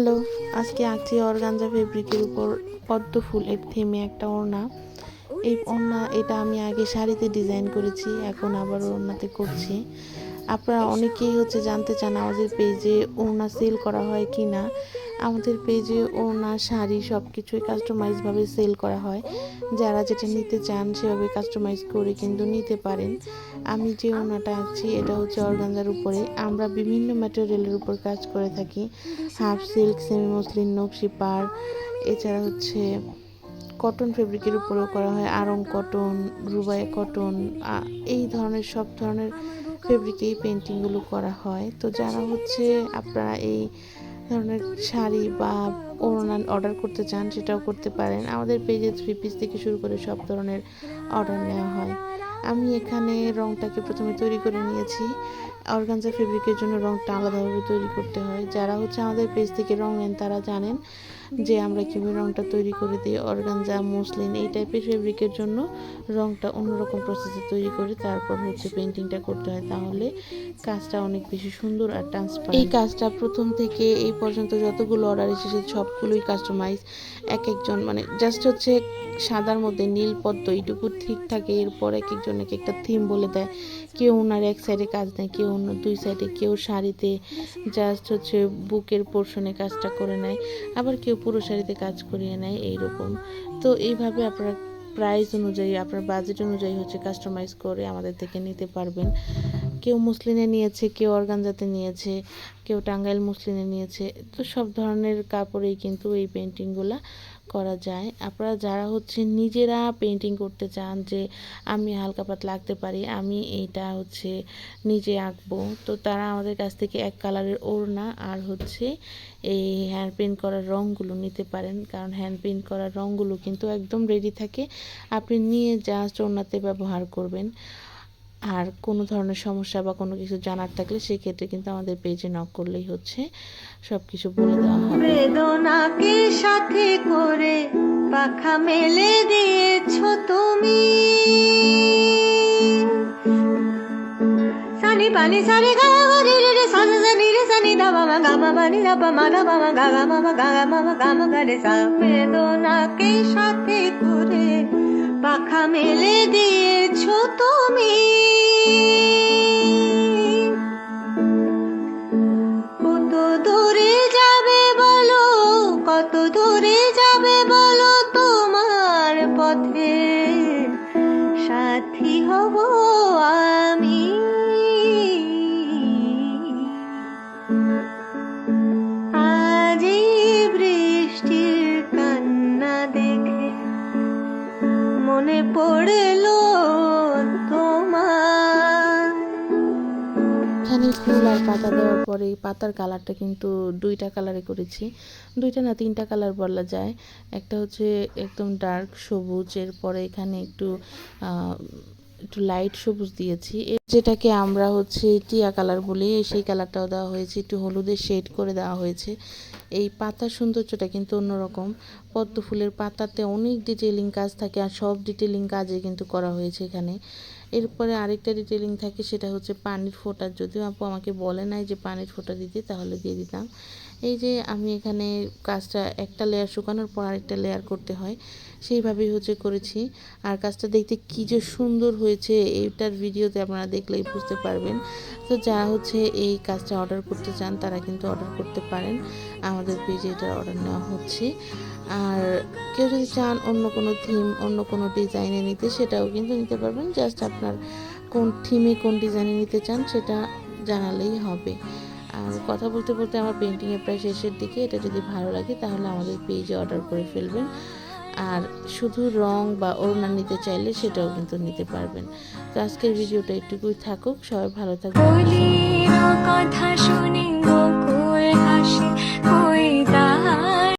Hello, আজকে আঁকছি organza ফেব্রিকের উপর পদ্ম ফুলের থিমে একটা ওড়না। এই ওড়না এটা আমি আগে শাড়িতে ডিজাইন করেছি, এখন আবার ওড়নাতে করছি। আপনারা অনেকেই জানতে চান আমাদের পেজে ওড়না সেল করা হয় কি না। আমাদের পেজে ওড়না, শাড়ি সব কিছুই কাস্টমাইজভাবে সেল করা হয়। যারা যেটা নিতে চান সেভাবে কাস্টমাইজ করে কিন্তু নিতে পারেন। আমি যে ওড়নাটা আঁকছি এটা অর্গানজার উপরে। আমরা বিভিন্ন ম্যাটেরিয়ালের উপর কাজ করে থাকি, হাফ সিল্ক, সেমি মসলিন, নকশি পাড়, এছাড়া কটন ফেব্রিকের উপরেও করা হয়, আরং কটন, রুবাই কটন, এই ধরনের সব ধরনের ফেব্রিকেই পেন্টিংগুলো করা হয়। তো যারা আপনারা এই ধরনের শাড়ি বা ওড়না অর্ডার করতে চান সেটাও করতে পারেন। আমাদের পেজে 3 পিস থেকে শুরু করে সব ধরনের অর্ডার নেওয়া হয়। আমি এখানে রংটাকে প্রথমে তৈরি করে নিয়েছি। অর্গানজা ফেব্রিকের জন্য রংটা আলাদাভাবে তৈরি করতে হয়। যারা আমাদের পেজ থেকে রং নেন তারা জানেন যে আমরা কীভাবে রংটা তৈরি করে দিই। অর্গানজা, মসলিন এই টাইপের ফেব্রিকের জন্য রংটা অন্যরকম প্রসেসে তৈরি করে তারপর পেন্টিংটা করতে হয়, তাহলে কাজটা অনেক বেশি সুন্দর আর ট্রান্সপারেন্ট। এই কাজটা প্রথম থেকে এই পর্যন্ত যতগুলো অর্ডার এসেছে সবগুলোই কাস্টমাইজ। এক একজন জাস্ট সাদার মধ্যে নীল পদ্ম এইটুকু ঠিক থাকে, এরপর এক একজন এক একটা থিম বলে দেয়। কেউ ওনার এক সাইডে কাজ নেয়, কেউ অন্য দুই সাইডে, কেউ শাড়িতে জাস্ট বুকের পোর্শনে কাজটা করে নেয়, আবার কেউ পুরো শাড়িতে কাজ করিয়ে নেয় এইরকম। তো এইভাবে আপনারা প্রাইস অনুযায়ী, আপনার বাজেট অনুযায়ী কাস্টমাইজ করে আমাদের থেকে নিতে পারবেন। কেউ মসলিনে নিয়েছে, কেউ অর্গানজাতে নিয়েছে, কেউ টাঙ্গাইল মসলিনে নিয়েছে। তো সব ধরনের কাপড়েই কিন্তু এই পেন্টিংগুলো করা যায়। আপনারা যারা নিজেরা পেন্টিং করতে চান যে আমি হালকা পাতলা আঁকতে পারি, আমি এইটা নিজে আঁকবো, তো তারা আমাদের কাছ থেকে এক কালারের ওড়না আর এই হ্যান্ড পেইন্ট করার রঙগুলো নিতে পারেন। কারণ হ্যান্ড পেইন্ট করার রঙগুলো কিন্তু একদম রেডি থাকে, আপনি নিয়ে জাস্ট ওড়নাতে ব্যবহার করবেন। আর কোনো ধরনের সমস্যা বা কোনো কিছু জানার থাকলে সেক্ষেত্রে কিন্তু আমাদের পেজে নক করলেই সব কিছু বলে দেওয়া হবে। বেদনাকে সাথে করে পাখা মেলে দিয়েছো তুমি, সানি পানি সারে গা রে রে সানি সানি রে সানি দা মা গা মা নি দা মা দা মা গা গা মা গা মা গা রে সা। বেদনাকে সাথে করে পাখা মেলে দিয়েছো তুমি, কত দূরে যাবে বলো, কত দূরে যাবে বলো, তোমার পথে সাথী হব আমি। আজ বৃষ্টির কান্না দেখে মনে পড়লো তোমার। এখানে ফুল আর পাতা দেওয়ার পরে পাতার কালারটা কিন্তু 2টা কালারে করেছি, 2টা না 3টা কালার বলা যায়। একটা একদম ডার্ক সবুজ, এরপরে এখানে একটু লাইট সবুজ দিয়েছি, যেটাকে আমরা টিয়া কালার বলি, সেই কালারটাও দেওয়া হয়েছে, একটু হলুদের শেড করে দেওয়া হয়েছে। এই পাতার সৌন্দর্যটা কিন্তু অন্যরকম। পদ্ম ফুলের পাতাতে অনেক ডিটেলিং কাজ থাকে, আর সব ডিটেলিং কাজে কিন্তু করা হয়েছে এখানে। এরপরে আরেকটা ডিটেলিং থাকে, সেটা পানির ফোঁটা। যদিও আপু আমাকে বলে নাই যে পানির ফোঁটা দিতে, তাহলে দিয়ে দিতাম। এই যে আমি এখানে কাজটা একটা লেয়ার শুকানোর পর আরেকটা লেয়ার করতে হয়, সেইভাবেই করেছি। আর কাজটা দেখতে কী যে সুন্দর হয়েছে, এইটার ভিডিওতে আপনারা দেখলেই বুঝতে পারবেন। তো যারা এই কাজটা অর্ডার করতে চান তারা কিন্তু অর্ডার করতে পারেন, আমাদের পেজে এটার অর্ডার নেওয়া হচ্ছে। আর কেউ যদি চান অন্য কোনো থিম, অন্য কোনো ডিজাইনে নিতে, সেটাও কিন্তু নিতে পারবেন। জাস্ট আপনার কোন থিমে কোন ডিজাইনে নিতে চান সেটা জানালেই হবে। আর কথা বলতে বলতে আমার পেন্টিংয়ের প্রায় শেষের দিকে। এটা যদি ভালো লাগে তাহলে আমাদের পেজে অর্ডার করে ফেলবেন। আর শুধু রং বা ওড়না নিতে চাইলে সেটাও কিন্তু নিতে পারবেন। তো আজকের ভিডিওটা একটুকুই থাকুক, সবাই ভালো থাকবেন। কথা শুনে